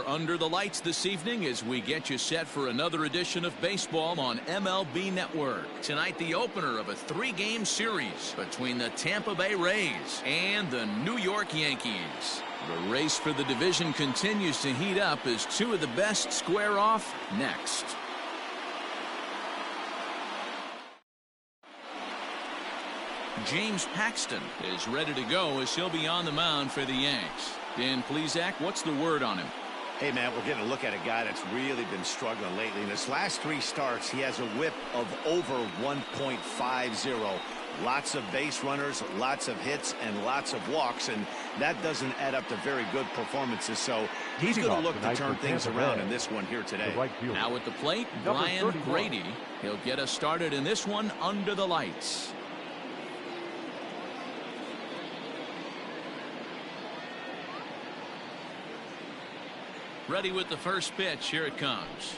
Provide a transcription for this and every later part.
under the lights this evening as we get you set for another edition of baseball on MLB Network. Tonight, the opener of a 3-game series between the Tampa Bay Rays and the New York Yankees. The race for the division continues to heat up as two of the best square off next. James Paxton is ready to go as he'll be on the mound for the Yanks. Dan Plesac, what's the word on him? Hey, man, we're getting a look at a guy that's really been struggling lately. In his last 3 starts, he has a whip of over 1.50. Lots of base runners, lots of hits, and lots of walks, and that doesn't add up to very good performances. So he's going to look to turn things around in this one here today. Now at the plate, Brian Grady. He'll get us started in this one under the lights. Ready with the first pitch. Here it comes.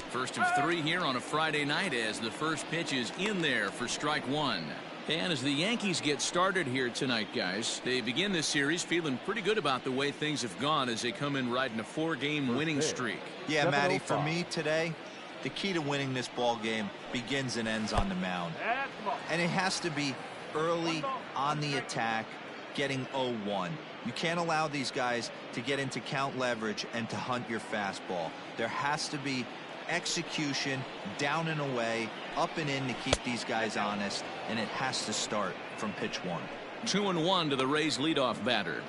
First of 3 here on a Friday night as the first pitch is in there for strike 1. And as the Yankees get started here tonight, guys, they begin this series feeling pretty good about the way things have gone as they come in riding a 4-game winning streak. Yeah, Matty, for me today, the key to winning this ball game begins and ends on the mound. And it has to be early on the attack, getting 0-1. You can't allow these guys to get into count leverage and to hunt your fastball. There has to be execution, down and away, up and in to keep these guys honest, and it has to start from pitch 1. 2-1 to the Rays leadoff batter.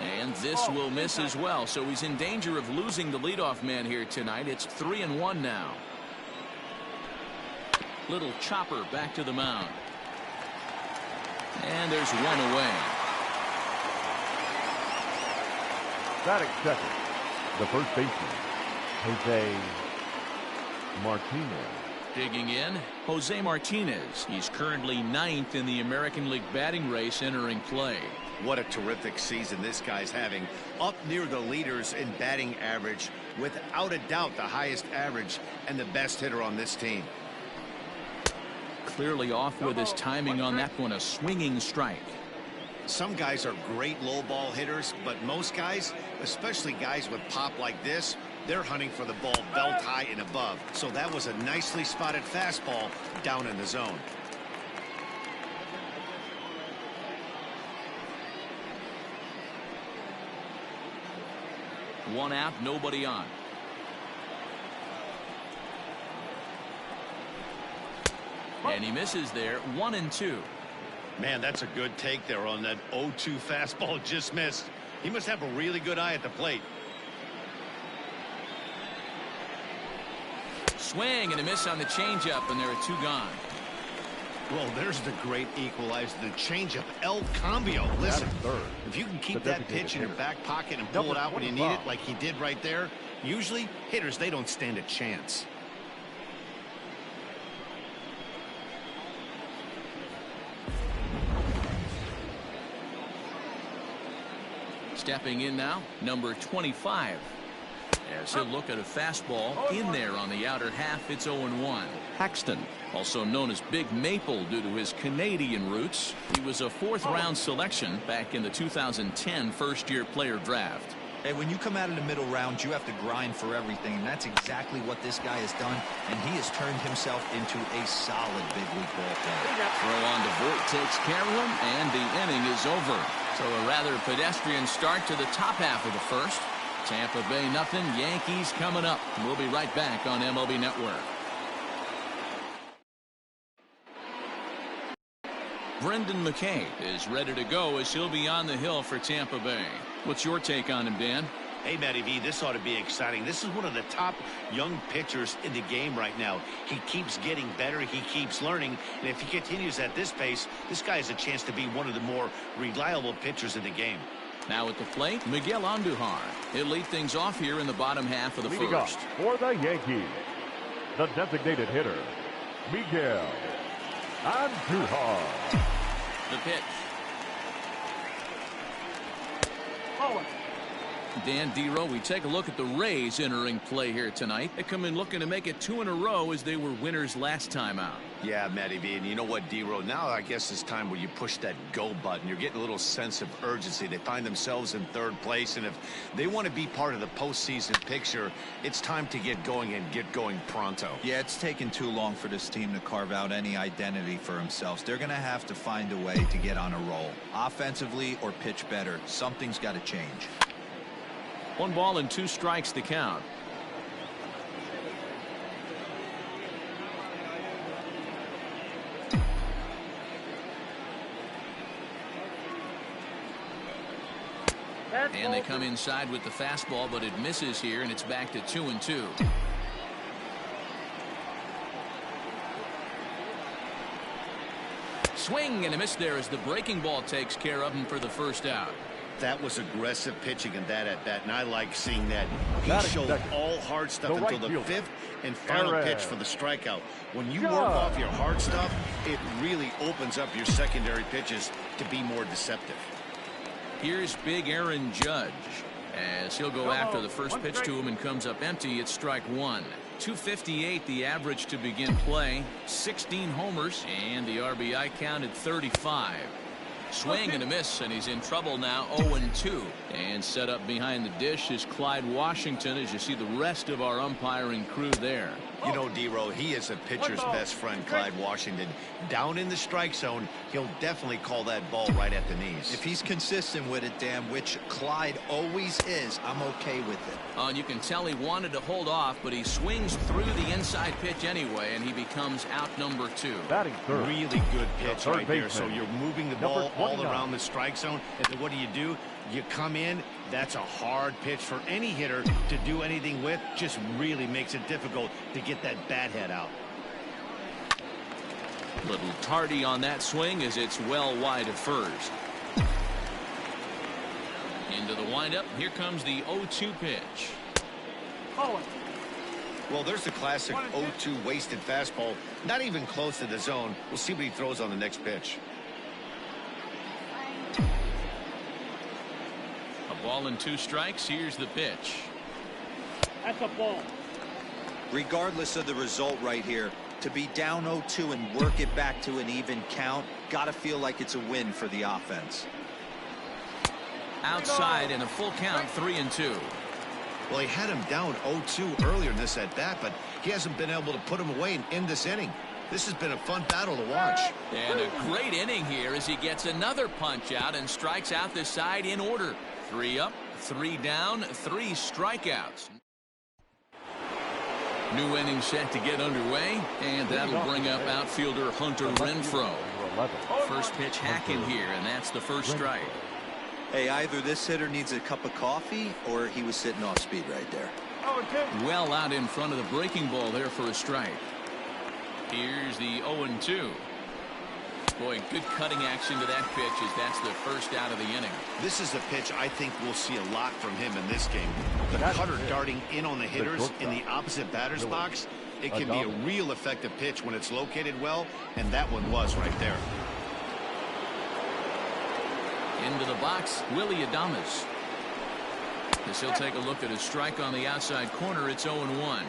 And this will miss as well, so he's in danger of losing the leadoff man here tonight. It's 3-1 now. Little chopper back to the mound. And there's one away. Batting second, the first baseman, Jose Martinez. Digging in, Jose Martinez. He's currently 9th in the American League batting race entering play. What a terrific season this guy's having. Up near the leaders in batting average. Without a doubt, the highest average and the best hitter on this team. Clearly off with his timing on that one. A swinging strike. Some guys are great low ball hitters, but most guys, especially guys with pop like this, they're hunting for the ball belt high and above. So that was a nicely spotted fastball down in the zone. One out, nobody on. And he misses there. 1-2. Man, that's a good take there on that 0-2 fastball just missed. He must have a really good eye at the plate. Swing and a miss on the changeup, and there are 2 gone. Well, there's the great equalizer, the changeup, El Cambio. Listen, if you can keep that pitch in your back pocket and pull it out when you need it like he did right there, usually hitters, they don't stand a chance. Stepping in now, number 25. As he'll look at a fastball in there on the outer half. It's 0-1. Paxton, also known as Big Maple due to his Canadian roots. He was a 4th-round selection back in the 2010 first-year player draft. Hey, when you come out of the middle round, you have to grind for everything, and that's exactly what this guy has done, and he has turned himself into a solid big league ball player. Throw on to Voit takes care of him, and the inning is over. So a rather pedestrian start to the top half of the first. Tampa Bay nothing, Yankees coming up. We'll be right back on MLB Network. Brendan McKay is ready to go as he'll be on the hill for Tampa Bay. What's your take on him, Dan? Hey, Matty V, this ought to be exciting. This is one of the top young pitchers in the game right now. He keeps getting better. He keeps learning. And if he continues at this pace, this guy has a chance to be one of the more reliable pitchers in the game. Now at the plate, Miguel Andujar. He'll lead things off here in the bottom half of the first. For the Yankees, the designated hitter, Miguel Andujar. The pitch. Dan Dero, we take a look at the Rays entering play here tonight. They come in looking to make it 2 in a row as they were winners last time out. Yeah, Matty V, and you know what, Dero? Now I guess it's time where you push that go button. You're getting a little sense of urgency. They find themselves in 3rd place, and if they want to be part of the postseason picture, it's time to get going and get going pronto. Yeah, it's taken too long for this team to carve out any identity for themselves. They're going to have to find a way to get on a roll, offensively or pitch better. Something's got to change. 1 ball and 2 strikes to count. And they come inside with the fastball, but it misses here, and it's back to 2-2. Swing and a miss there as the breaking ball takes care of him for the first out. That was aggressive pitching in that at bat, and I like seeing that. He That showed second. all hard stuff The right until the fielder. 5th and final Aaron. pitch for the strikeout. When you Judge. work off your hard stuff, it really opens up your secondary pitches to be more deceptive. Here's big Aaron Judge as he'll go after the first pitch to him and comes up empty. It's strike 1. 258 the average to begin play. 16 homers and the RBI count at 35. Swing and a miss, and he's in trouble now. 0-2. And set up behind the dish is Clyde Washington, as you see the rest of our umpiring crew there. You know, Dero, he is a pitcher's best friend, Clyde Washington. Down in the strike zone, he'll definitely call that ball right at the knees. If he's consistent with it, Dan, which Clyde always is, I'm okay with it. And you can tell he wanted to hold off, but he swings through the inside pitch anyway, and he becomes out number 2. Batting third. Really good pitch third right there. baseman. So you're moving the Number ball all 29. around the strike zone. And then what do? You come in. That's a hard pitch for any hitter to do anything with. Just really makes it difficult to get that bat head out. Little tardy on that swing as it's well wide of first. Into the windup. Here comes the 0-2 pitch. Well, there's the classic 0-2 wasted fastball. Not even close to the zone. We'll see what he throws on the next pitch. A ball and 2 strikes. Here's the pitch. That's a ball. Regardless of the result right here, to be down 0-2 and work it back to an even count, got to feel like it's a win for the offense. Outside and a full count, 3-2. Well, he had him down 0-2 earlier in this at bat, but he hasn't been able to put him away and end this inning. This has been a fun battle to watch. And a great inning here as he gets another punch out and strikes out the side in order. 3 up, 3 down, 3 strikeouts. New inning set to get underway, and that'll bring up outfielder Hunter Renfroe. First pitch hacking here, and that's the first strike. Hey, either this hitter needs a cup of coffee or he was sitting off speed right there. Well out in front of the breaking ball there for a strike. Here's the 0-2. Boy, good cutting action to that pitch as that's the first out of the inning. This is a pitch I think we'll see a lot from him in this game. The cutter darting in on the hitters in the opposite batter's box. It can be a real effective pitch when it's located well, and that one was right there. Into the box, Willie Adames. As he'll take a look at a strike on the outside corner, it's 0-1.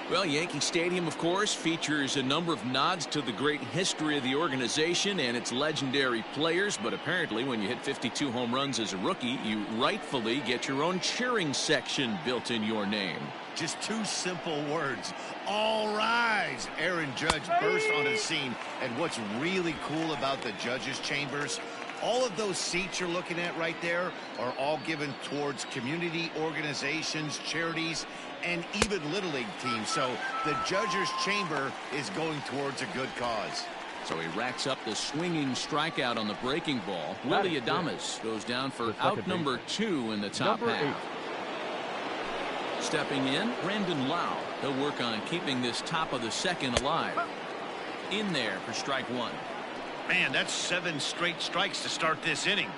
Well, Yankee Stadium, of course, features a number of nods to the great history of the organization and its legendary players, but apparently when you hit 52 home runs as a rookie, you rightfully get your own cheering section built in your name. Just 2 simple words. All rise. Aaron Judge burst on the scene. And what's really cool about the judges' chambers, all of those seats you're looking at right there are all given towards community organizations, charities, and even Little League teams. So the judges' chamber is going towards a good cause. So he racks up the swinging strikeout on the breaking ball. Willie Adames goes down for out number 2 in the top half. Stepping in, Brandon Lau. He'll work on keeping this top of the second alive. In there for strike 1. Man, that's 7 straight strikes to start this inning.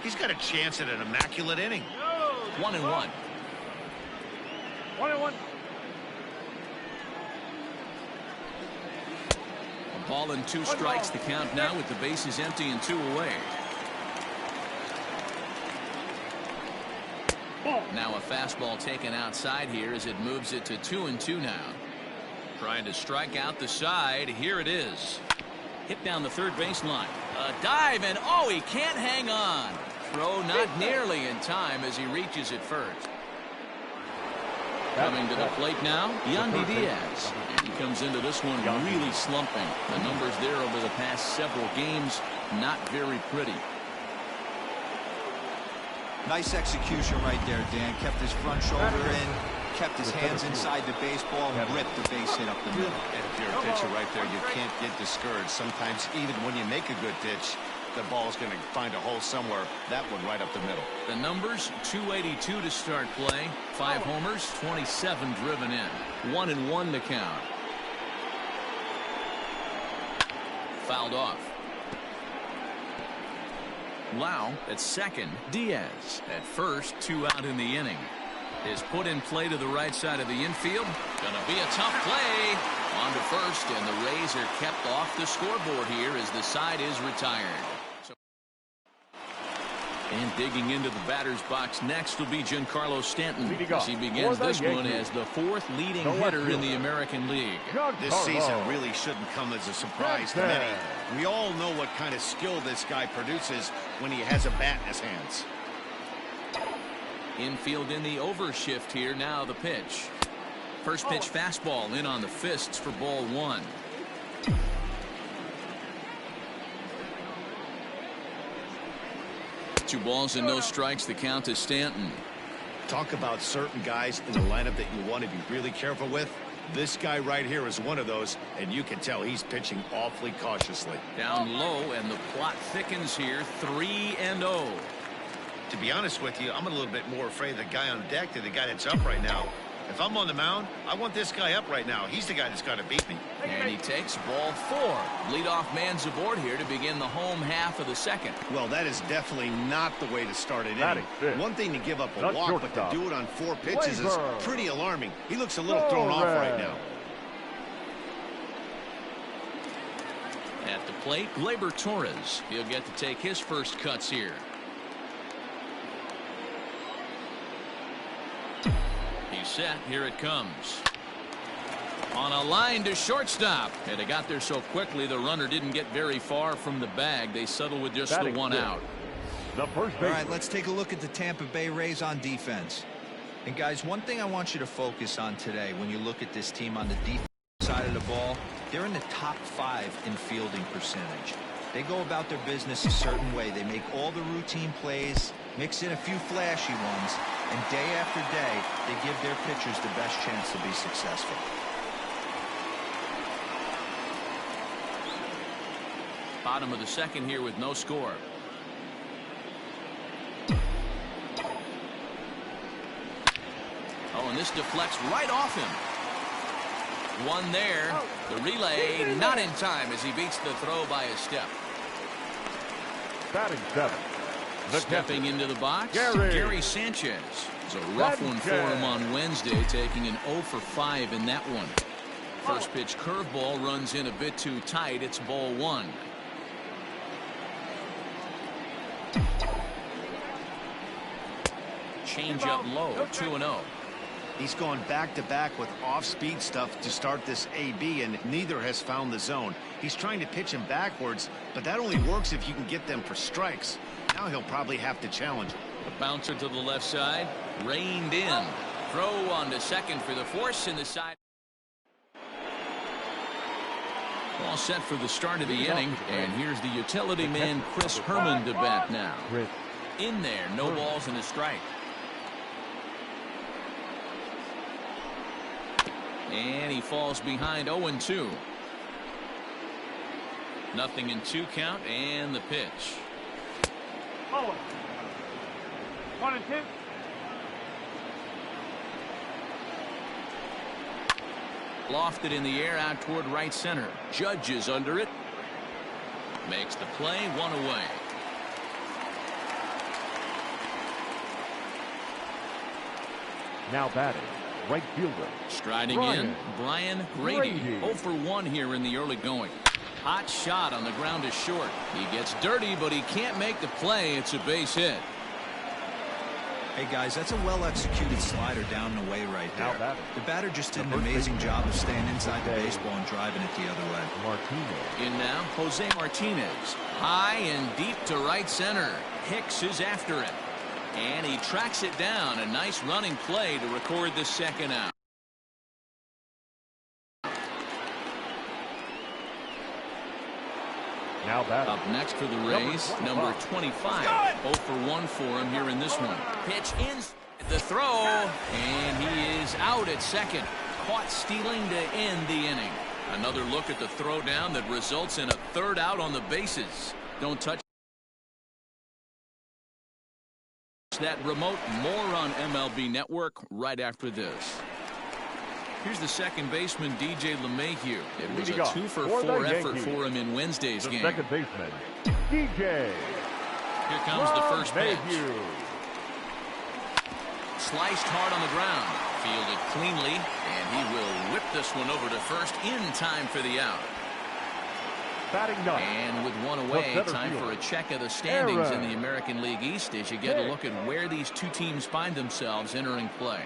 He's got a chance at an immaculate inning. 1-1. 1-1. A ball and 2 strikes to count now with the bases empty and 2 away. Ball. Now a fastball taken outside here as it moves it to 2-2 now. Trying to strike out the side. Here it is. Hit down the third baseline. A dive, and oh, he can't hang on. Throw not nearly in time as he reaches it first. Coming to the plate now, Yandy Diaz. And he comes into this one really slumping. The numbers there over the past several games, not very pretty. Nice execution right there, Dan. Kept his front shoulder in, kept his hands inside the baseball, and ripped the base hit up the middle. And if you're a pitcher right there, you can't get discouraged. Sometimes even when you make a good pitch, the ball's going to find a hole somewhere. That one right up the middle. The numbers, 282 to start play. 5 homers, 27 driven in. 1-1 to count. Fouled off. Lau at second. Diaz at first. 2 out in the inning. Is put in play to the right side of the infield. Gonna be a tough play. On to first, and the Rays are kept off the scoreboard here as the side is retired. And digging into the batter's box next will be Giancarlo Stanton as he begins this one as the 4th leading hitter in the American League. This season really shouldn't come as a surprise to many. We all know what kind of skill this guy produces when he has a bat in his hands. Infield in the overshift here. Now the pitch. First pitch fastball in on the fists for ball 1. Two balls and no strikes. The count to Stanton. Talk about certain guys in the lineup that you want to be really careful with. This guy right here is one of those, and you can tell he's pitching awfully cautiously. Down low, and the plot thickens here. 3-0. To be honest with you, I'm a little bit more afraid of the guy on deck than the guy that's up right now. If I'm on the mound, I want this guy up right now. He's the guy that's got to beat me. And he takes ball 4. Leadoff man's aboard here to begin the home half of the second. Well, that is definitely not the way to start an inning. One thing to give up a walk, but to do it on 4 pitches is pretty alarming. He looks a little thrown off right now. At the plate, Gleyber Torres. He'll get to take his first cuts here. He's set. Here it comes. On a line to shortstop. And it got there so quickly the runner didn't get very far from the bag. They settle with just the 1 out. The first All right, let's take a look at the Tampa Bay Rays on defense. And guys, one thing I want you to focus on today when you look at this team on the defense side of the ball, they're in the top 5 in fielding percentage. They go about their business a certain way. They make all the routine plays, mix in a few flashy ones, and day after day, they give their pitchers the best chance to be successful. Bottom of the second here with no score. Oh, and this deflects right off him. One there. The relay not in time as he beats the throw by a step. Batting 7. Stepping into the box, Gary Sanchez. It's a rough one for him on Wednesday, taking an 0 for 5 in that one. First pitch curveball runs in a bit too tight. It's ball 1. Change up low, 2-0. He's gone back-to-back with off-speed stuff to start this AB, and neither has found the zone. He's trying to pitch him backwards, but that only works if you can get them for strikes. Now he'll probably have to challenge him. A bouncer to the left side, reined in. Throw on to second for the force in the side. All set for the start of the inning, and here's the utility man Chris Herman to bat now. In there, no balls and a strike. And he falls behind 0-2. Nothing in 2 count, and the pitch. 1-2. Lofted in the air out toward right center. Judge is under it. Makes the play, 1 away. Now batting, right fielder. Striding in, Brian Grady. 0 for 1 here in the early going. Hot shot on the ground is short. He gets dirty, but he can't make the play. It's a base hit. Hey guys, that's a well-executed slider down and away right there. The batter just did an amazing job of staying inside the baseball and driving it the other way. Martinez. In now, Jose Martinez. High and deep to right center. Hicks is after it. And he tracks it down. A nice running play to record the second out. Now batting. Up next for the Rays, number 25. 0 for 1 for him here in this one. Pitch in the throw, and he is out at second. Caught stealing to end the inning. Another look at the throw down that results in a third out on the bases. Don't touch that remote. More on MLB Network right after this. Here's the second baseman, DJ LeMahieu. It was a 2 for 4 effort for him in Wednesday's game. Second baseman, DJ. Here comes the first pitch. Sliced hard on the ground. Fielded cleanly, and he will whip this one over to first in time for the out. And with one away, time for a check of the standings in the American League East as you get a look at where these two teams find themselves entering play.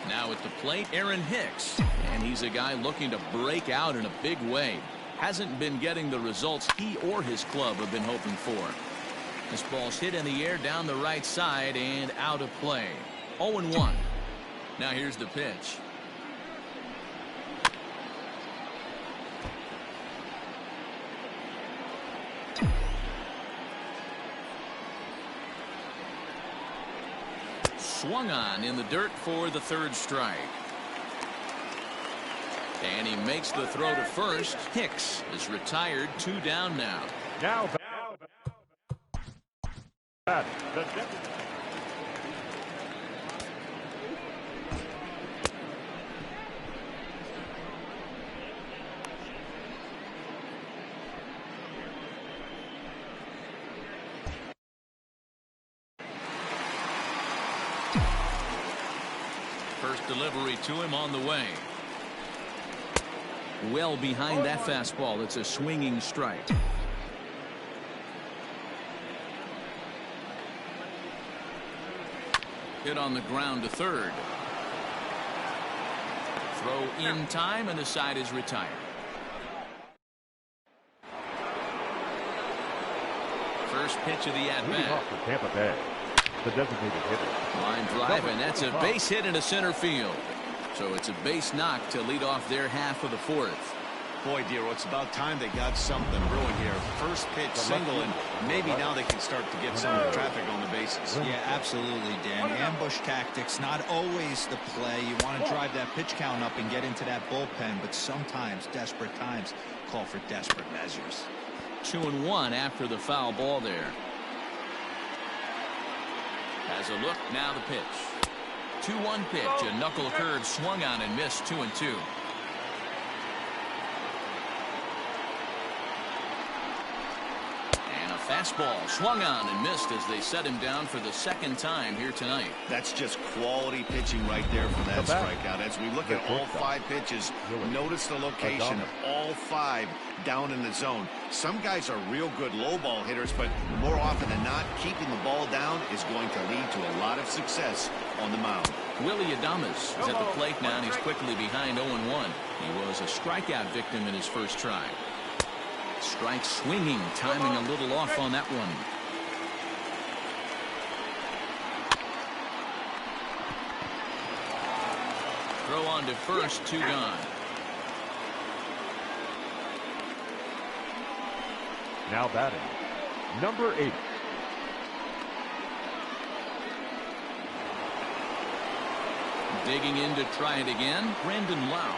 Now at the plate, Aaron Hicks, and he's a guy looking to break out in a big way. Hasn't been getting the results he or his club have been hoping for. This ball's hit in the air down the right side and out of play. 0-1. Now here's the pitch. Swung on in the dirt for the third strike. And he makes the throw to first. Hicks is retired. 2 down now. First delivery to him on the way. Well behind that fastball. It's a swinging strike. Hit on the ground to third. Throw in time, and the side is retired. First pitch of the at-bat. Tampa Bay, the designated hitter. Line drive, and that's a base hit into center field. So it's a base knock to lead off their half of the fourth. Boy, Dero, it's about time they got something brewing here. First pitch single, and maybe now they can start to get some traffic on the bases. Yeah, absolutely, Dan. Ambush tactics, not always the play. You want to drive that pitch count up and get into that bullpen, but sometimes desperate times call for desperate measures. 2-1 after the foul ball there. Has a look, now the pitch. 2-1 pitch, a knuckle curve swung on and missed. 2-2. Fastball swung on and missed as they set him down for the second time here tonight. That's just quality pitching right there for that strikeout. As we look at all 5 pitches, notice the location of all 5 down in the zone. Some guys are real good low ball hitters, but more often than not, keeping the ball down is going to lead to a lot of success on the mound. Willie Adames is at the plate now, and he's quickly behind 0-1. He was a strikeout victim in his first try. Strike swinging, timing a little off on that one. Throw on to first, 2 gone. Now batting, number 8. Digging in to try it again, Brandon Lau.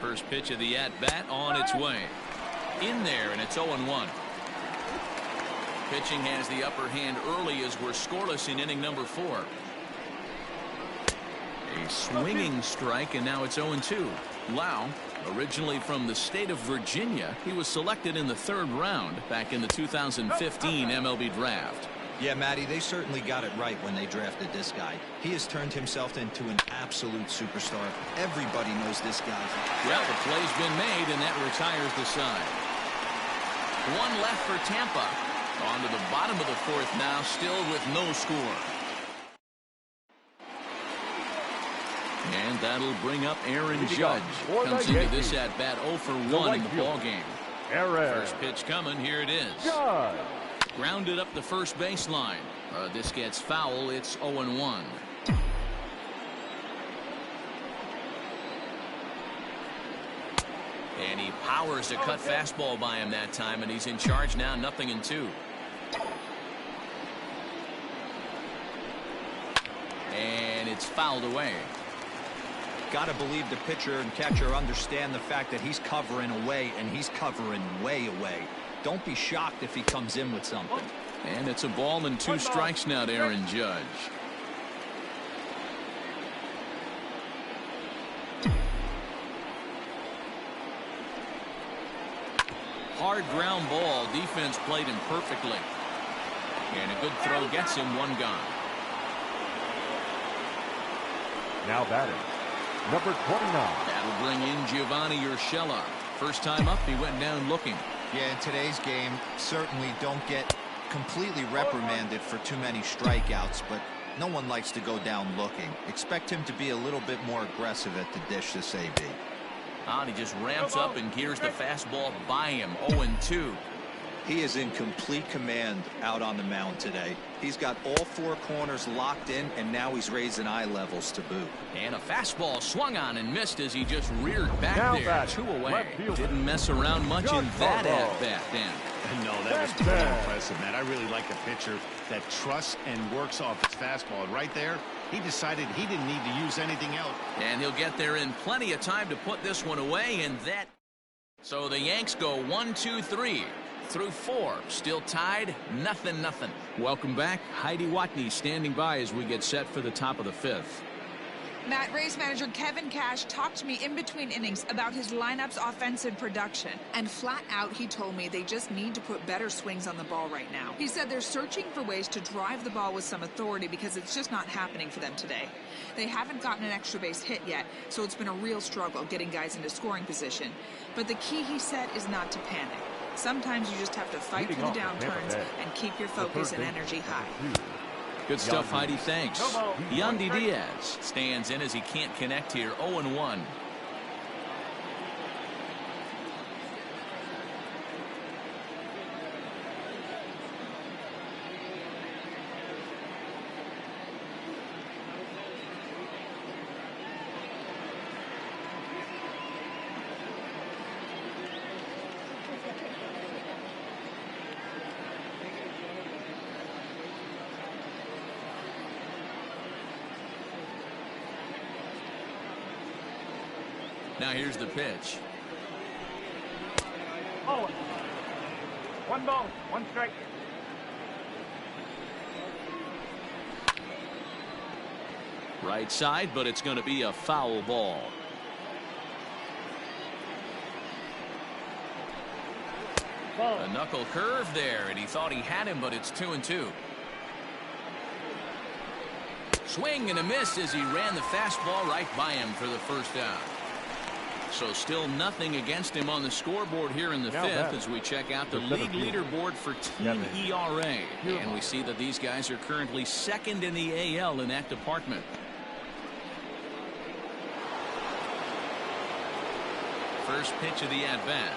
First pitch of the at-bat on its way. In there, and it's 0-1. Pitching has the upper hand early as we're scoreless in inning number 4. A swinging strike, and now it's 0-2. Lau, originally from the state of Virginia, he was selected in the 3rd round back in the 2015 MLB draft. Yeah, Matty, they certainly got it right when they drafted this guy. He has turned himself into an absolute superstar. Everybody knows this guy. Well, the play's been made, and that retires the side. One left for Tampa. On to the bottom of the 4th now, still with no score. And that'll bring up Aaron Judge. Comes into this at-bat 0 for 1 in the ballgame. First pitch coming. Here it is. Grounded up the first baseline. This gets foul. It's 0-1. And he powers a cut fastball by him that time, and he's in charge now, 0-2. And it's fouled away. Got to believe the pitcher and catcher understand the fact that he's covering away, and he's covering way away. Don't be shocked if he comes in with something. And it's a ball and 2 strikes now to Aaron Judge. Hard ground ball. Defense played him perfectly. And a good throw gets him. 1 gone. Now batting, number 29. That'll bring in Giovanni Urshela. First time up, he went down looking. Yeah, in today's game, certainly don't get completely reprimanded for too many strikeouts, but no one likes to go down looking. Expect him to be a little bit more aggressive at the dish this AB. And he just ramps up and gears the fastball by him. 0-2. He is in complete command out on the mound today. He's got all 4 corners locked in, and now he's raising eye levels to boot. And a fastball swung on and missed as he just reared back Now there. 2 away. Didn't mess around much in that at-bat then. No, that was pretty impressive, man. I really like a pitcher that trusts and works off his fastball. Right there, he decided he didn't need to use anything else. And he'll get there in plenty of time to put this one away, and that. So the Yanks go 1-2-3. Through 4, still tied, 0-0. Welcome back. Heidi Watney standing by as we get set for the top of the 5th. Matt, Rays manager Kevin Cash talked to me in between innings about his lineup's offensive production. And flat out, he told me they just need to put better swings on the ball right now. He said they're searching for ways to drive the ball with some authority because it's just not happening for them today. They haven't gotten an extra base hit yet, so it's been a real struggle getting guys into scoring position. But the key, he said, is not to panic. Sometimes you just have to fight through the downturns and keep your focus and energy high. Good stuff, Heidi. Thanks. Yandy Diaz stands in as he can't connect here. 0-1. Now here's the pitch. Oh, 1 ball, 1 strike. Right side, but it's going to be a foul ball. Ball. A knuckle curve there, and he thought he had him, but it's 2-2. Swing and a miss as he ran the fastball right by him for the first down. So still nothing against him on the scoreboard here in the 5th as we check out the league leaderboard for team ERA. And we see that these guys are currently 2nd in the AL in that department. First pitch of the at-bat.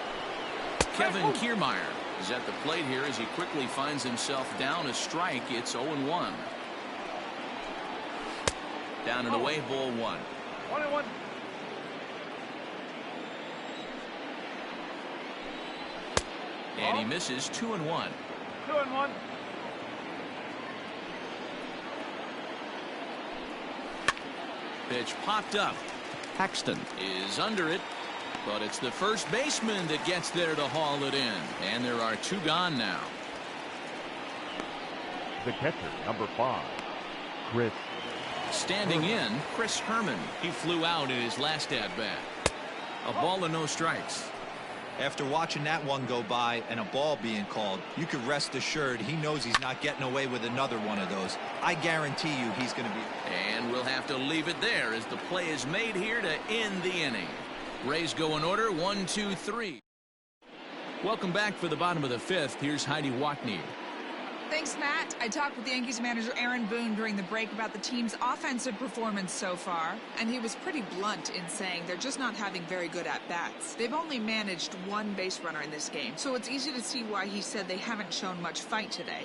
Kevin Kiermaier is at the plate here as he quickly finds himself down a strike. It's 0-1. Down and away, ball 1. 1-1. And he misses. 2-1. 2-1. Pitch popped up. Paxton is under it. But it's the first baseman that gets there to haul it in. And there are 2 gone now. The catcher, number 5, Chris. Standing in, Chris Herman. He flew out in his last at-bat. A ball and no strikes. After watching that one go by and a ball being called, you could rest assured he knows he's not getting away with another one of those. I guarantee you he's going to be. And we'll have to leave it there as the play is made here to end the inning. Rays go in order, 1, 2, 3. Welcome back for the bottom of the 5th. Here's Heidi Watney. Thanks, Matt. I talked with Yankees manager Aaron Boone during the break about the team's offensive performance so far, and he was pretty blunt in saying they're just not having very good at-bats. They've only managed 1 base runner in this game, so it's easy to see why he said they haven't shown much fight today.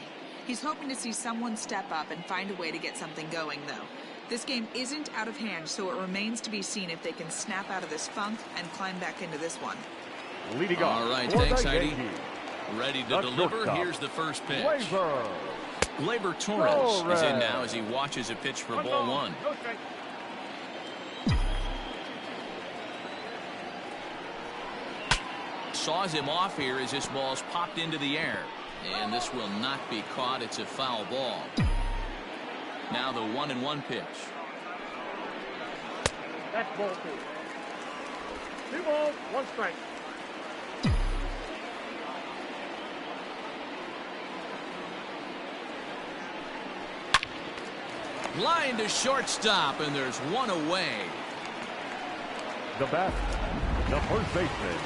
He's hoping to see someone step up and find a way to get something going, though. This game isn't out of hand, so it remains to be seen if they can snap out of this funk and climb back into this one. Leading off. All right, for thanks, the Heidi. Yankees, Ready to the deliver. shortstop, Here's the first pitch. Gleyber Torres is in Torres. now as he watches a pitch for ball 1. No strike. Saws him off here as this ball's popped into the air. And this will not be caught. It's a foul ball. Now the 1-1 pitch. That's ball 2. 2 balls, 1 strike. Line to shortstop, and there's 1 away. The batter, the first baseman,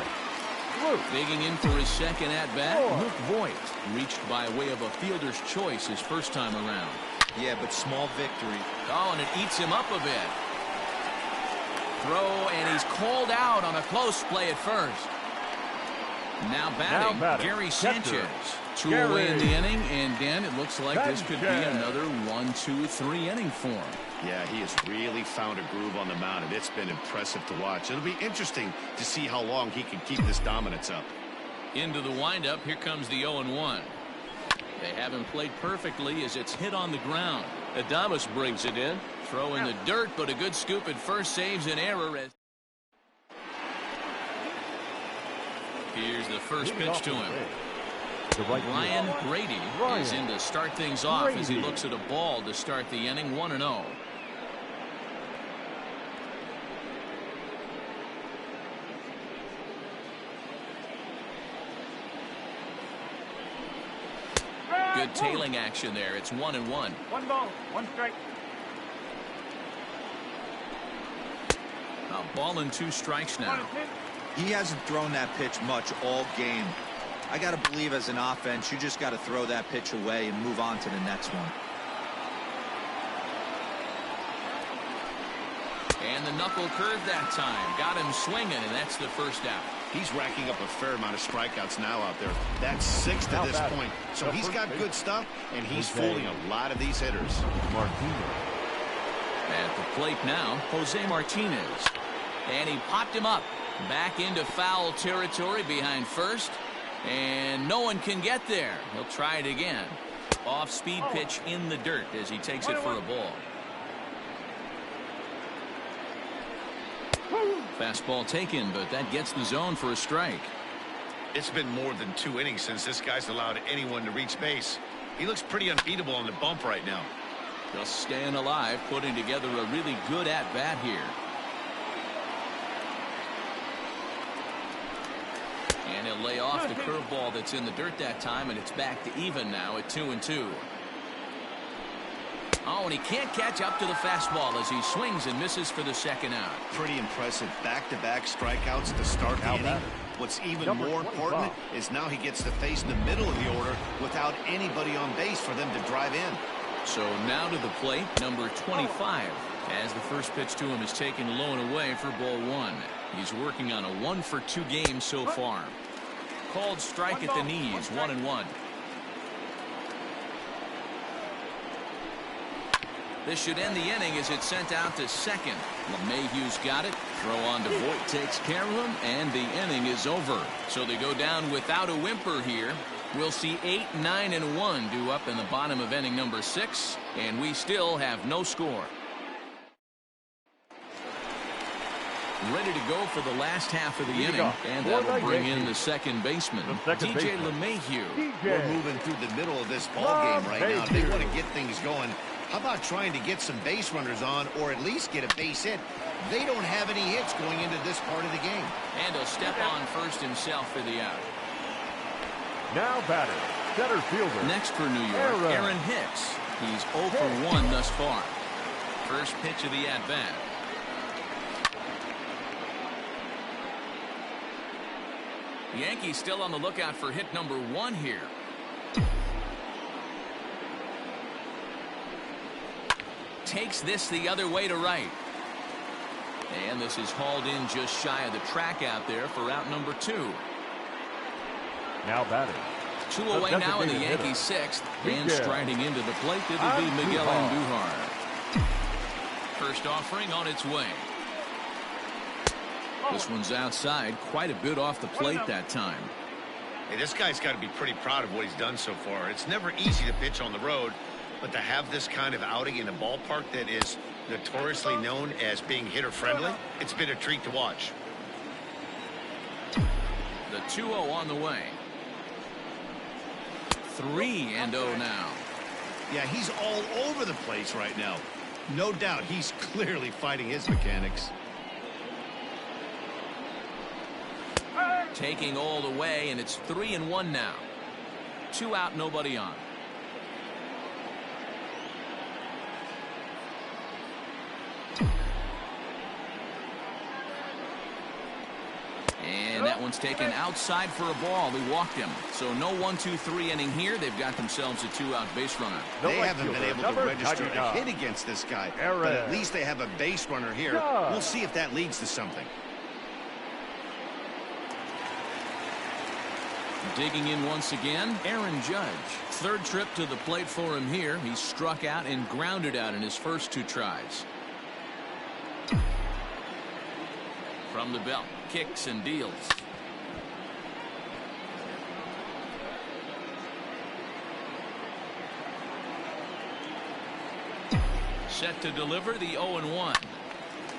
Luke. Digging in for his second at-bat, Luke Voigt. Reached by way of a fielder's choice his first time around. Yeah, but small victory. Oh, and it eats him up a bit. Throw, and he's called out on a close play at first. Now batting, Gary Sanchez. 2 away in the inning, and Dan, it looks like this could be another 1, 2, 3 inning for him. Yeah, he has really found a groove on the mound, and it's been impressive to watch. It'll be interesting to see how long he can keep this dominance up. Into the windup, here comes the 0-1. They haven't played perfectly as it's hit on the ground. Adames brings it in. Throw in the dirt, but a good scoop at first saves an error. Here's the first pitch to him. Ryan Grady is in to start things off as he looks at a ball to start the inning. 1-0. Good tailing action there. It's 1-1. 1 ball, 1 strike. A ball and 2 strikes now. He hasn't thrown that pitch much all game. I got to believe as an offense, you just got to throw that pitch away and move on to the next one. And the knuckle curve that time. Got him swinging, and that's the first out. He's racking up a fair amount of strikeouts now out there. That's 6 to this point. So he's got good stuff, and he's fooling a lot of these hitters. Martinez. At the plate now, Jose Martinez. And he popped him up. Back into foul territory behind first. And no one can get there. He'll try it again. Off-speed pitch in the dirt as he takes it for a ball. Fastball taken, but that gets the zone for a strike. It's been more than 2 innings since this guy's allowed anyone to reach base. He looks pretty unbeatable on the bump right now. Just staying alive, putting together a really good at-bat here. And he'll lay off the curveball that's in the dirt that time, and it's back to even now at 2-2. Oh, and he can't catch up to the fastball as he swings and misses for the second out. Pretty impressive back-to-back strikeouts to start the inning. What's even more important is now he gets to face the middle of the order without anybody on base for them to drive in. So now to the plate, number 25, as the first pitch to him is taken low and away for ball 1. He's working on a 1-for-2 game so far. Called strike at the knees, 1-1. This should end the inning as it's sent out to second. LeMahieu's got it. Throw on to Voigt takes care of him, and the inning is over. So they go down without a whimper here. We'll see 8, 9, and 1 due up in the bottom of inning number 6, and we still have no score. Ready to go for the last half of the inning, and that will bring in the second baseman, DJ LeMahieu. We're moving through the middle of this ball game right now. They want to get things going. How about trying to get some base runners on, or at least get a base hit? They don't have any hits going into this part of the game. And he'll step on first himself for the out. Now batting, center fielder. Next for New York, Aaron Hicks. He's 0 for 1 thus far. First pitch of the at-bat. The Yankees still on the lookout for hit number 1 here. Takes this the other way to right. And this is hauled in just shy of the track out there for out number 2. Now batting. 2 away now in the Yankees' 6th. And striding into the plate, it'll be Miguel Andujar. First offering on its way. This one's outside, quite a bit off the plate that time. Hey, this guy's got to be pretty proud of what he's done so far. It's never easy to pitch on the road, but to have this kind of outing in a ballpark that is notoriously known as being hitter-friendly, it's been a treat to watch. The 2-0 on the way. 3-0 now. Yeah, he's all over the place right now. No doubt he's clearly fighting his mechanics. Taking all the way, and it's 3-1 now. 2 out, nobody on. And that one's taken outside for a ball. They walked him. So no 1-2-3 inning here. They've got themselves a 2-out base runner. They haven't been able to register a hit against this guy. But at least they have a base runner here. We'll see if that leads to something. Digging in once again, Aaron Judge. Third trip to the plate for him here. He struck out and grounded out in his first 2 tries. From the belt, kicks and deals. Set to deliver the 0-1.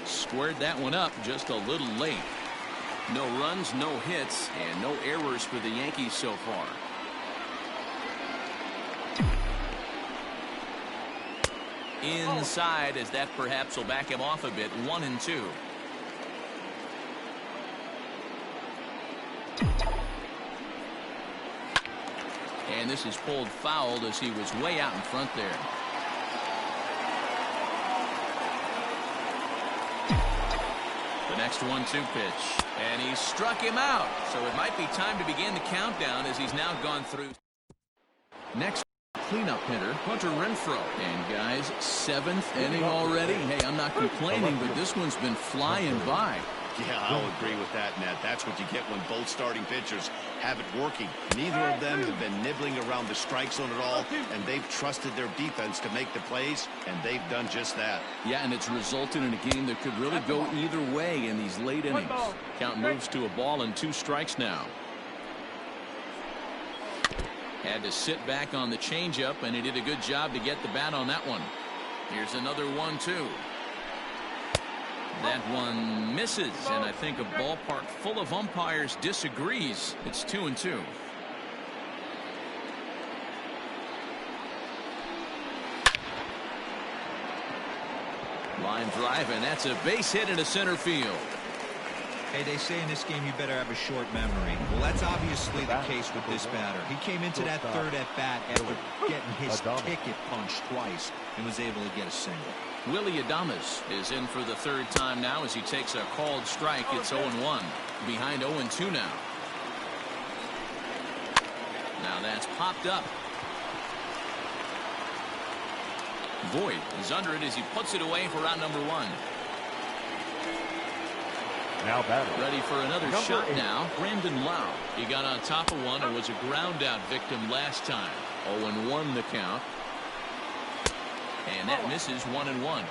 Squared that one up just a little late. No runs, no hits, and no errors for the Yankees so far. Inside, as that perhaps will back him off a bit. 1-2. And this is pulled foul as he was way out in front there. The next 1-2 pitch. And he struck him out. So it might be time to begin the countdown as he's now gone through. Next cleanup hitter, Hunter Renfroe. And guys, 7th inning already. Hey, I'm not complaining, but this one's been flying by. Yeah, I'll agree with that, Nat. That's what you get when both starting pitchers have it working. Neither of them have been nibbling around the strike zone at all, and they've trusted their defense to make the plays, and they've done just that. Yeah, and it's resulted in a game that could really go either way in these late innings. Count moves to a ball and 2 strikes now. Had to sit back on the changeup, and he did a good job to get the bat on that one. Here's another 1-2. That one misses, and I think a ballpark full of umpires disagrees. It's 2-2. Line drive, and that's a base hit into center field. Hey, they say in this game you better have a short memory. Well, that's obviously the case with this batter. He came into that third at-bat after getting his ticket punched twice and was able to get a single. Willie Adames is in for the 3rd time now as he takes a called strike. It's 0-1. Behind 0-2 now. Now that's popped up. Voit is under it as he puts it away for out number 1. Now batting. Ready for another shot now. Brandon Lau. He got on top of one and was a ground out victim last time. 0-1 the count. And that misses 1-1.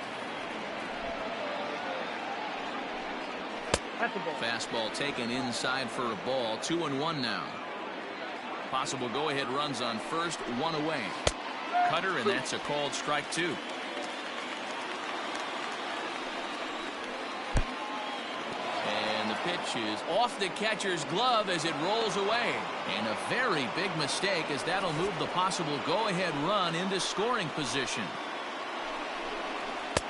Fastball taken inside for a ball. 2-1 now. Possible go-ahead runs on first. 1 away. Cutter, and that's a called strike 2. pitch is off the catcher's glove as it rolls away. And a very big mistake, as that'll move the possible go-ahead run into scoring position.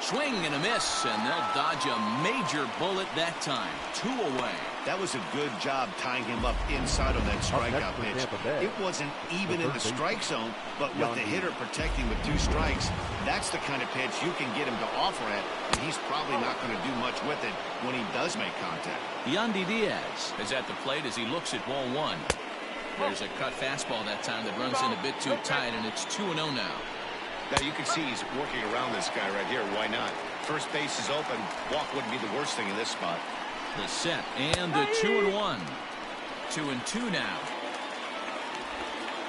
Swing and a miss, and they'll dodge a major bullet that time. 2 away. That was a good job tying him up inside on that strikeout pitch. It wasn't even in the strike zone, but with the hitter protecting with 2 strikes, that's the kind of pitch you can get him to offer at, and he's probably not going to do much with it when he does make contact. Yandy Diaz is at the plate as he looks at ball 1. There's a cut fastball that time that runs in a bit too tight, and it's 2-0 now. Now you can see he's working around this guy right here. Why not? First base is open. Walk wouldn't be the worst thing in this spot. The set and the 2-1. 2-2 now.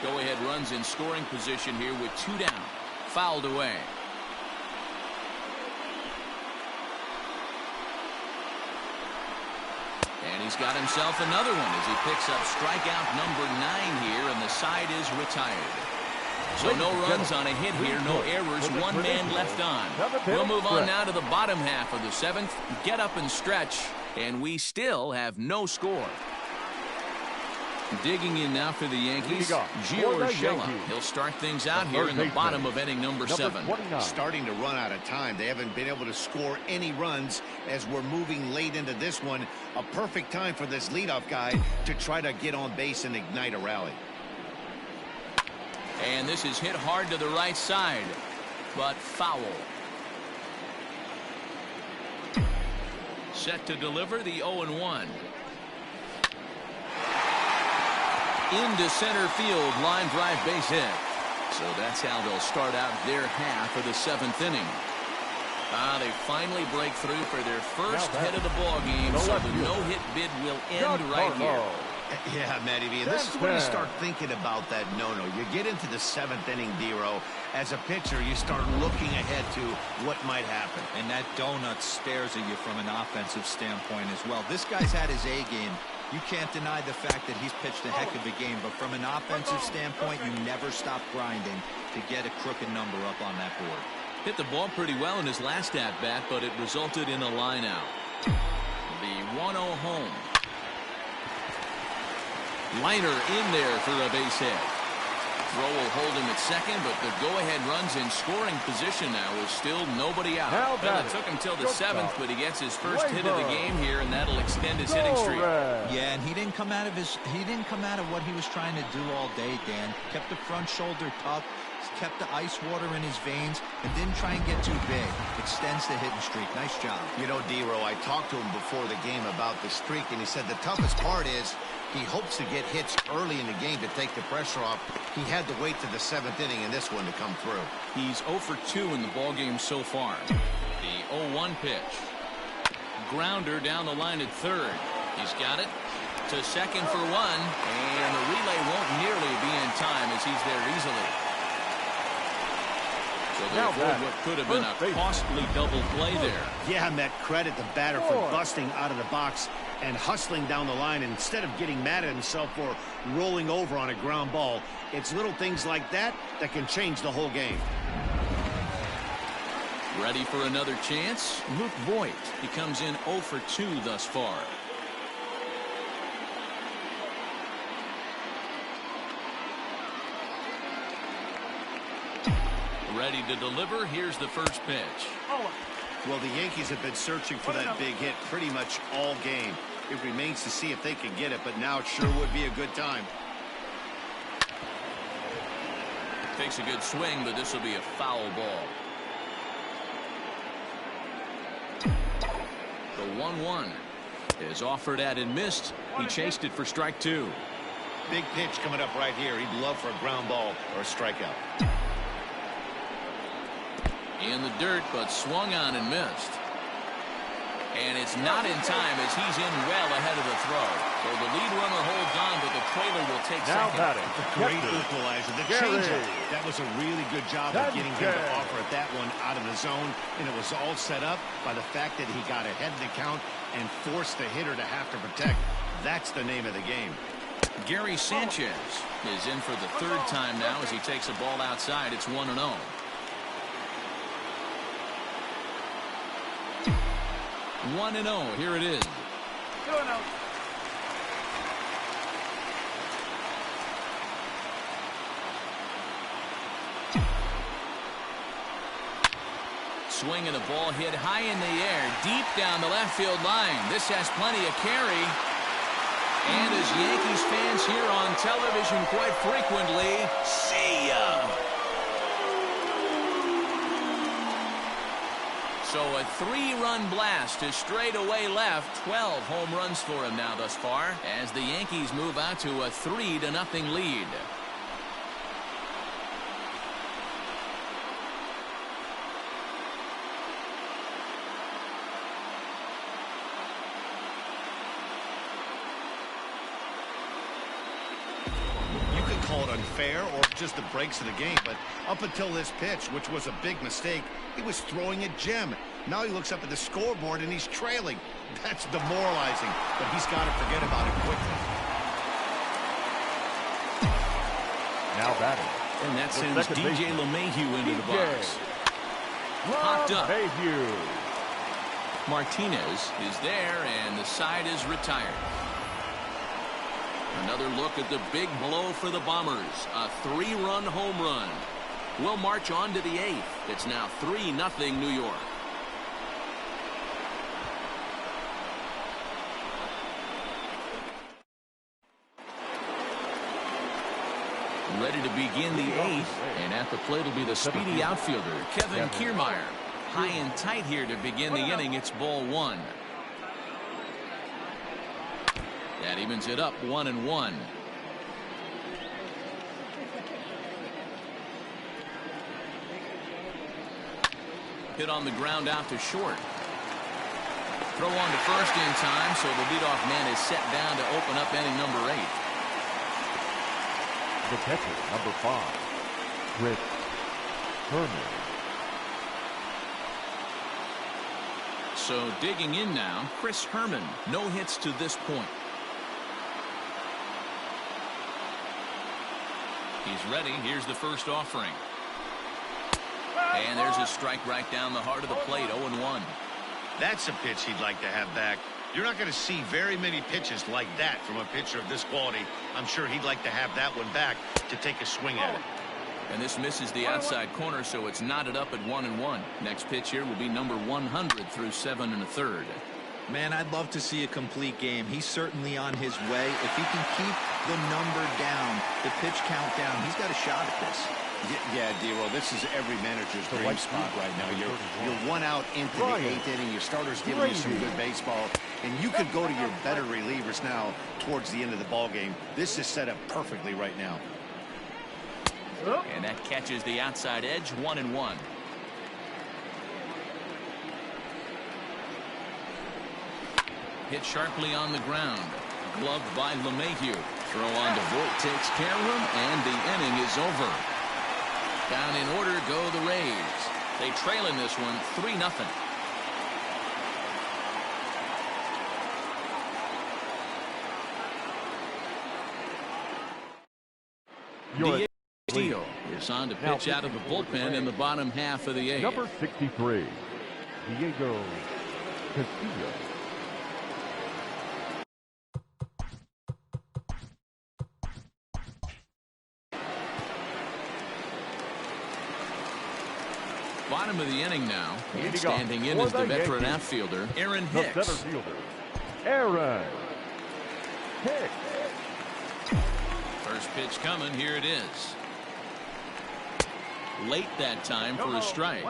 Go ahead runs in scoring position here with 2 down. Fouled away. And he's got himself another one as he picks up strikeout number 9 here, and the side is retired. So no runs on a hit here, no errors, 1 man left on. We'll move on now to the bottom half of the 7th. Get up and stretch, and we still have no score. Digging in now for the Yankees, Gio Urshela. He'll start things out here in the bottom of inning number 7. Starting to run out of time. They haven't been able to score any runs as we're moving late into this one. A perfect time for this leadoff guy to try to get on base and ignite a rally. And this is hit hard to the right side, but foul. Set to deliver the 0-1. Into center field, line drive base hit. So that's how they'll start out their half of the 7th inning. They finally break through for their first hit of the ball game, so the no-hit bid will end right here. Yeah, Matty V, this is when you start thinking about that no-no. You get into the 7th inning, D-Row. As a pitcher, you start looking ahead to what might happen. And that donut stares at you from an offensive standpoint as well. This guy's had his A game. You can't deny the fact that he's pitched a heck of a game, but from an offensive standpoint, you never stop grinding to get a crooked number up on that board. Hit the ball pretty well in his last at-bat, but it resulted in a line out. The 1-0 home. Liner in there for a base hit. Throw will hold him at second, but the go-ahead runs in scoring position now with still nobody out. Well, it took him till the 7th, but he gets his first hit of the game here, and that'll extend his hitting streak. Yeah, and he didn't come out of what he was trying to do all day, Dan. Kept the front shoulder tough, kept the ice water in his veins, and didn't try and get too big. Extends the hitting streak. Nice job. You know, D-Row, I talked to him before the game about the streak, and he said the toughest part is he hopes to get hits early in the game to take the pressure off. He had to wait to the 7th inning in this one to come through. He's 0 for 2 in the ballgame so far. The 0-1 pitch. Grounder down the line at third. He's got it to second for 1, and the relay won't nearly be in time as he's there easily. So they avoid what could have been a costly double play there. Yeah, Met, credit the batter for busting out of the box and hustling down the line instead of getting mad at himself for rolling over on a ground ball. It's little things like that that can change the whole game. Ready for another chance? Luke Voigt. He comes in 0 for 2 thus far. Ready to deliver. Here's the first pitch. Well, the Yankees have been searching for that big hit pretty much all game. It remains to see if they can get it, but now it sure would be a good time. Takes a good swing, but this will be a foul ball. The 1-1 is offered at and missed. He chased it for strike 2. Big pitch coming up right here. He'd love for a ground ball or a strikeout. In the dirt, but swung on and missed. And it's not in time as he's in well ahead of the throw. So the lead runner holds on, but the trailer will take second. It's a great equalizer. The changeup. That was a really good job of getting him to offer at that one out of the zone. And it was all set up by the fact that he got ahead of the count and forced the hitter to have to protect. That's the name of the game. Gary Sanchez is in for the 3rd time now as he takes a ball outside. It's 1-0. 1-0. Here it is. Swing and the ball hit high in the air, deep down the left field line. This has plenty of carry. And as Yankees fans hear on television quite frequently, see ya. So a 3-run blast to straightaway left. 12 home runs for him now thus far as the Yankees move out to a 3-0 lead. Call it unfair or just the breaks of the game, but up until this pitch, which was a big mistake, he was throwing a gem. Now he looks up at the scoreboard and he's trailing. That's demoralizing, but he's got to forget about it quickly. Now batting. And that sends DJ LeMahieu into the box. Popped up. Martinez is there, and the side is retired. Another look at the big blow for the Bombers. A 3-run home run. We'll march on to the 8th. It's now 3-0 New York. Ready to begin the 8th. And at the plate will be the speedy outfielder, Kevin Kiermaier. High and tight here to begin the inning. It's ball 1. That evens it up 1-1. Hit on the ground out to short. Throw on to first in time, so the leadoff man is set down to open up inning number 8. The catcher, number 5, Chris Herman. So digging in now, Chris Herman. No hits to this point. He's ready. Here's the first offering. And there's a strike right down the heart of the plate. 0-1. That's a pitch he'd like to have back. You're not going to see very many pitches like that from a pitcher of this quality. I'm sure he'd like to have that one back to take a swing at it. And this misses the outside corner, so it's knotted up at 1-1. Next pitch here will be number 100 through 7 1/3. Man, I'd love to see a complete game. He's certainly on his way. If he can keep the number down, the pitch count down, he's got a shot at this. Yeah, D-Roll, this is every manager's dream spot right now. You're 1 out into the 8th inning. Your starter's giving you some good baseball, and you could go to your better relievers now towards the end of the ball game. This is set up perfectly right now. And that catches the outside edge. 1-1. Hit sharply on the ground. Gloved by LeMahieu. Throw on to Voit takes care of him, and the inning is over. Down in order go the Rays. They trail in this one 3-0. Steele is on to pitch out of the bullpen in the bottom half of the 8th. Number 63, Diego Castillo. Bottom of the inning now. And standing in is the veteran outfielder, Aaron Hicks. The center fielder, Aaron Hicks. First pitch coming. Here it is. Late that time for a strike.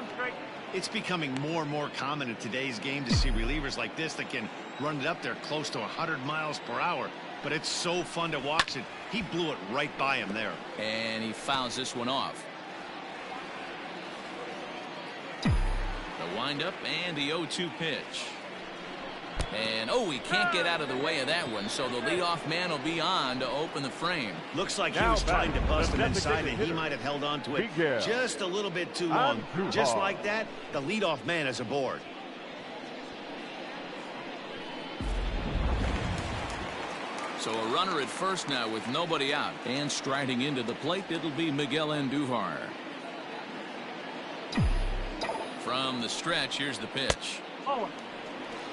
It's becoming more and more common in today's game to see relievers like this that can run it up there close to 100 miles per hour. But it's so fun to watch it. He blew it right by him there. And he fouls this one off. The windup and the 0-2 pitch. And, oh, he can't get out of the way of that one, so the leadoff man will be on to open the frame. Looks like he was trying to bust him inside, and he might have held on to it just a little bit too long. Just like that, the leadoff man is aboard. So a runner at first now with nobody out. And striding into the plate, it'll be Miguel Andujar. From the stretch, here's the pitch.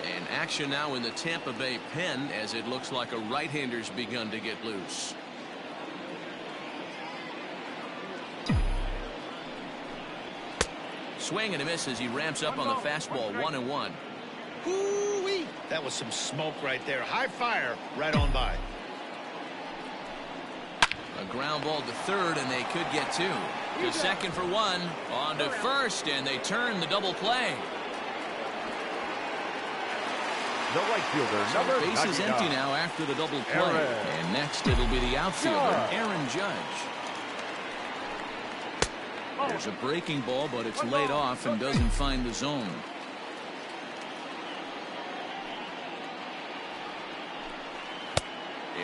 And action now in the Tampa Bay pen as it looks like a right-hander's begun to get loose. Swing and a miss as he ramps up on the fastball. 1-1. Hoo-wee. That was some smoke right there. High fire right on by. A ground ball to third, and they could get two. To second for one. On to first, and they turn the double play. The right fielder, So number base is 99. empty now after the double play. Aaron. And next it'll be the outfielder, Aaron Judge. There's a breaking ball, but it's laid off and doesn't find the zone.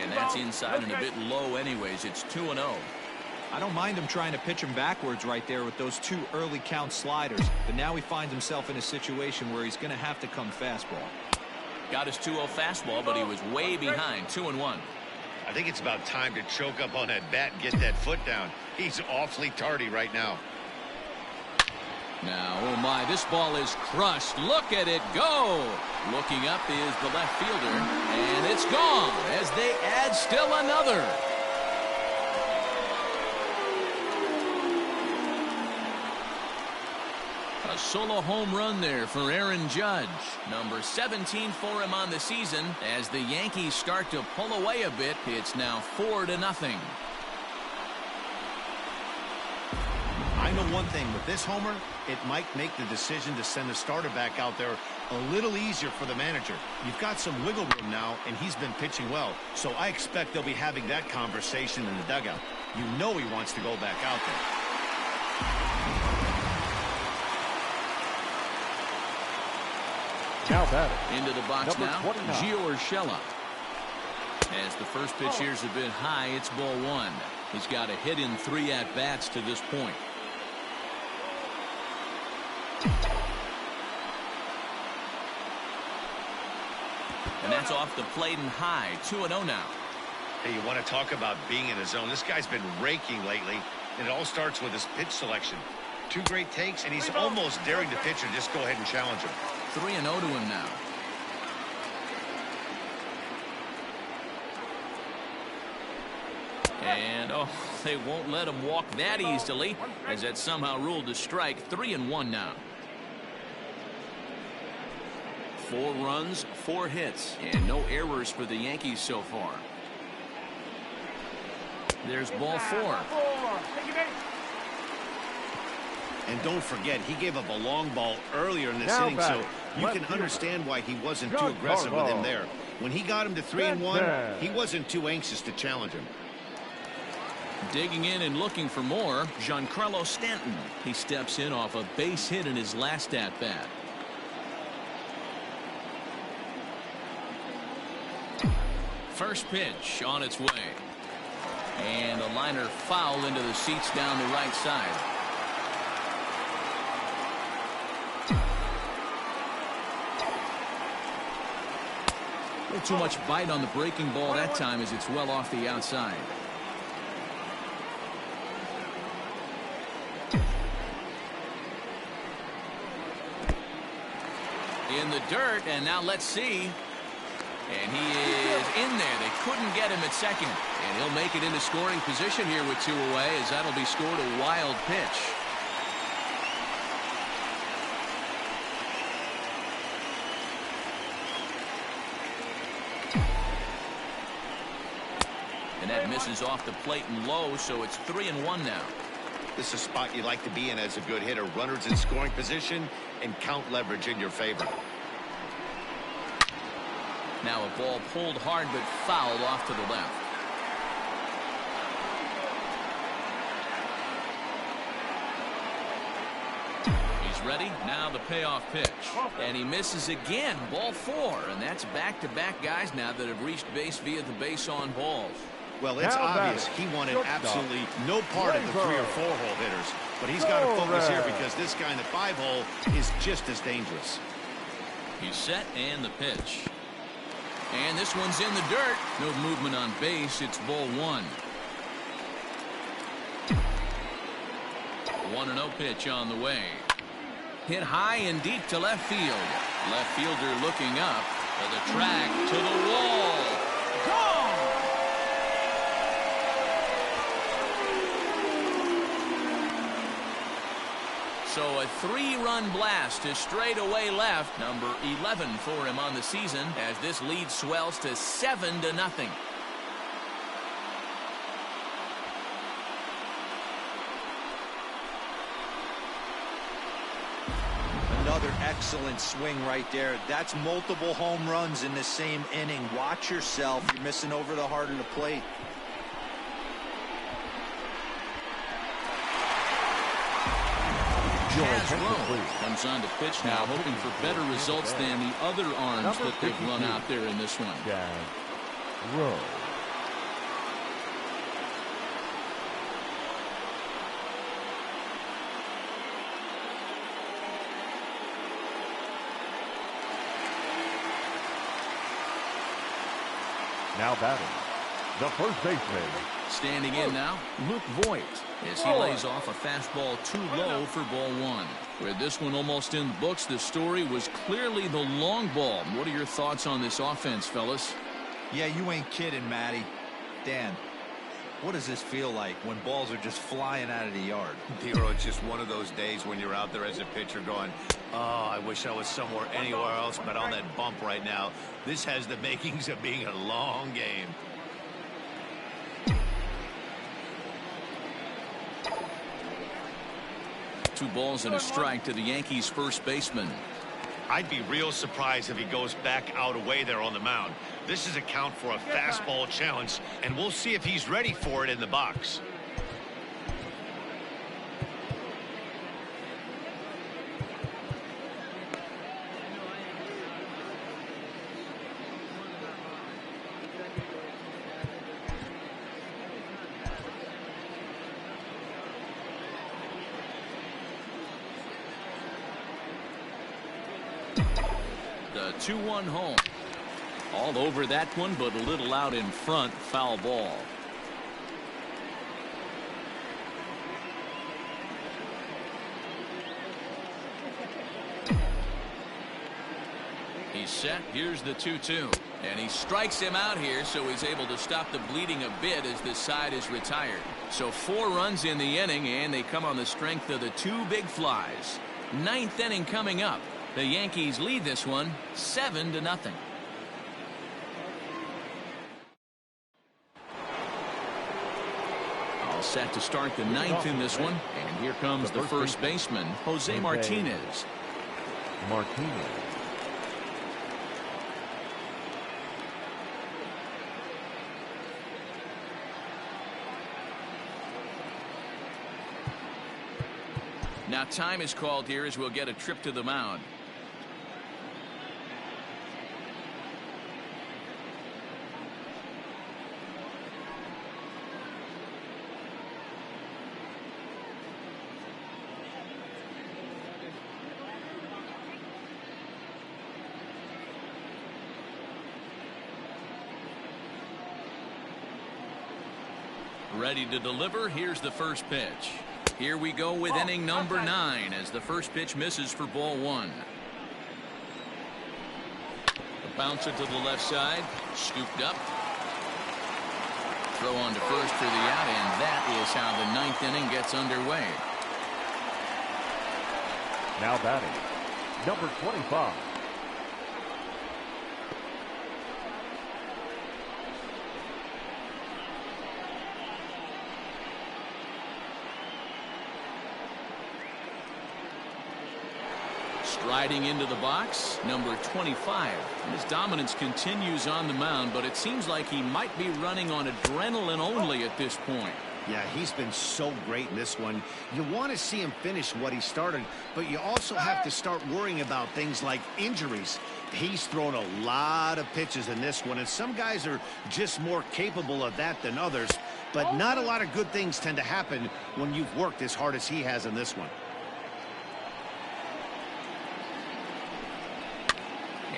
And that's inside and a bit low anyways. It's 2-0. I don't mind him trying to pitch him backwards right there with those two early count sliders, but now he finds himself in a situation where he's going to have to come fastball. Got his 2-0 fastball, but he was way behind. 2-1. I think it's about time to choke up on that bat and get that foot down. He's awfully tardy right now. Now, oh my, this ball is crushed. Look at it go. Looking up is the left fielder, and it's gone as they add still another. A solo home run there for Aaron Judge. Number 17 for him on the season. As the Yankees start to pull away a bit, it's now 4-0. I know one thing with this homer, it might make the decision to send the starter back out there a little easier for the manager. You've got some wiggle room now, and he's been pitching well, so I expect they'll be having that conversation in the dugout. You know he wants to go back out there. Now batting. Into the box Number now, 29. Gio Urshela. As the first pitch here is a bit high, it's ball one. He's got a hit in 3 at-bats to this point. And that's off the plate and high. 2-0 now. Hey, you want to talk about being in the zone? This guy's been raking lately, and it all starts with his pitch selection. 2 great takes, and he's almost daring the pitcher just go ahead and challenge him. 3-0 to him now. And, oh, they won't let him walk that easily, as that's somehow ruled a strike. 3-1 now. 4 runs, 4 hits, and no errors for the Yankees so far. There's ball 4. And don't forget, he gave up a long ball earlier in this Now inning, so batting, you left can fielder, understand why he wasn't too John aggressive with him Carlo. there. When he got him to 3-1, Stanton. he wasn't too anxious to challenge him. Digging in and looking for more, Giancarlo Stanton. He steps in off a base hit in his last at-bat. First pitch on its way. And a liner foul into the seats down the right side. A little too much bite on the breaking ball that time as it's well off the outside. In the dirt, and now let's see. And he is in there. They couldn't get him at second. And he'll make it into scoring position here with 2 away, as that'll be scored a wild pitch. And that misses off the plate and low, so it's 3-1 now. This is a spot you like to be in as a good hitter. Runners in scoring position and count leverage in your favor. Now a ball pulled hard but fouled off to the left. He's ready. Now the payoff pitch. And he misses again. Ball 4. And that's back-to-back guys now that have reached base via the base on balls. Well, it's Now obvious batting, he wanted shortstop, absolutely no part of the 3 or 4 hole hitters. But he's got to focus here because this guy in the 5 hole is just as dangerous. He's set and the pitch. And this one's in the dirt. No movement on base. It's ball 1. 1-0 pitch on the way. Hit high and deep to left field. Left fielder looking up to the track, to the wall. Gone! So a 3-run blast to straightaway left, number 11 for him on the season, as this lead swells to 7-0. Another excellent swing right there. That's multiple home runs in the same inning. Watch yourself. You're missing over the heart of the plate. Comes on to pitch now, hoping for better results than the other arms that they've run out there in this one. Now batting, the first baseman. Standing in now, Luke Voigt, as he lays off a fastball too low for ball 1. With this one almost in the books, the story was clearly the long ball. What are your thoughts on this offense, fellas? Yeah, you ain't kidding, Matty. Dan, what does this feel like when balls are just flying out of the yard? Hero, it's just one of those days when you're out there as a pitcher going, oh, I wish I was somewhere anywhere else but on that bump right now. This has the makings of being a long game. Two balls and a strike to the Yankees first baseman. I'd be real surprised if he goes back out away there on the mound. This is a count for a fastball challenge, and we'll see if he's ready for it in the box. The 2-1 home. All over that one, but a little out in front. Foul ball. He's set. Here's the 2-2. And he strikes him out here, so he's able to stop the bleeding a bit as this side is retired. So 4 runs in the inning, and they come on the strength of the 2 big flies. 9th inning coming up. The Yankees lead this one 7-0. All set to start the 9th in this one. And here comes the first baseman, Jose Martinez. Now time is called here as we'll get a trip to the mound. Ready to deliver. Here's the first pitch. Here we go with inning number 9 as the first pitch misses for ball 1. The bouncer to the left side, scooped up. Throw on to first for the out, and that is how the 9th inning gets underway. Now batting, number 25. Striding into the box, number 25. His dominance continues on the mound, but it seems like he might be running on adrenaline only at this point. Yeah, he's been so great in this one. You want to see him finish what he started, but you also have to start worrying about things like injuries. He's thrown a lot of pitches in this one, and some guys are just more capable of that than others, but not a lot of good things tend to happen when you've worked as hard as he has in this one.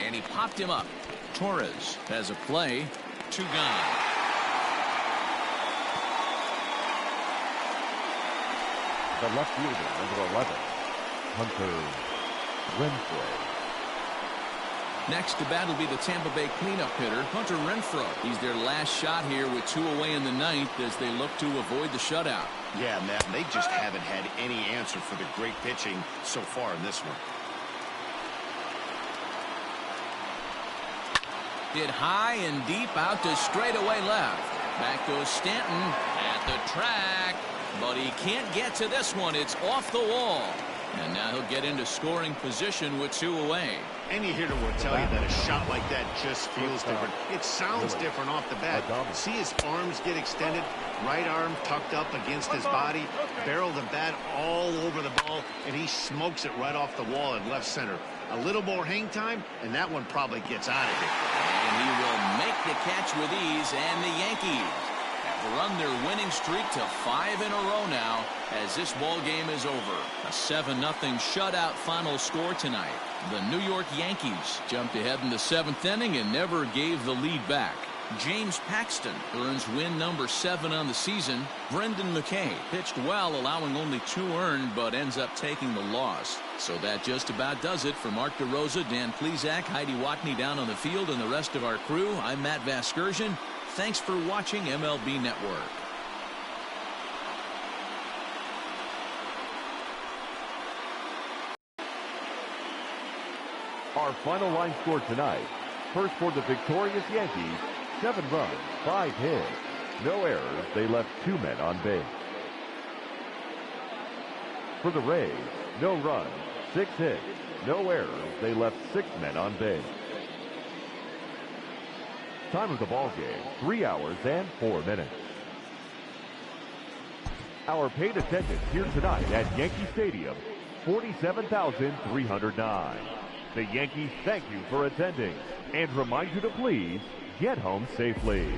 And he popped him up. Torres has a play. 2 gone. The left fielder, number 11, Hunter Renfroe. Next to bat will be the Tampa Bay cleanup hitter, Hunter Renfroe. He's their last shot here with 2 away in the ninth as they look to avoid the shutout. Yeah, Matt, they just haven't had any answer for the great pitching so far in this one. Hit high and deep out to straightaway left. Back goes Stanton at the track, but he can't get to this one. It's off the wall. And now he'll get into scoring position with 2 away. Any hitter will tell you that a shot like that just feels different. It sounds different off the bat. See his arms get extended, right arm tucked up against his body, barrel the bat all over the ball, and he smokes it right off the wall in left center. A little more hang time, and that one probably gets out of here. And he will make the catch with ease, and the Yankees have run their winning streak to 5 in a row now as this ball game is over. A 7-0 shutout final score tonight. The New York Yankees jumped ahead in the 7th inning and never gave the lead back. James Paxton earns win number 7 on the season. Brendan McKay pitched well, allowing only 2 earned, but ends up taking the loss. So that just about does it for Mark DeRosa, Dan Plesac, Heidi Watney down on the field, and the rest of our crew. I'm Matt Vasgersian. Thanks for watching MLB Network. Our final line score tonight. First for the victorious Yankees, 7 runs, 5 hits. No errors, they left 2 men on base. For the Rays, no runs, 6 hits. No errors, they left 6 men on base. Time of the ball game, 3 hours and 4 minutes. Our paid attendance here tonight at Yankee Stadium, 47,309. The Yankees thank you for attending and remind you to please get home safely.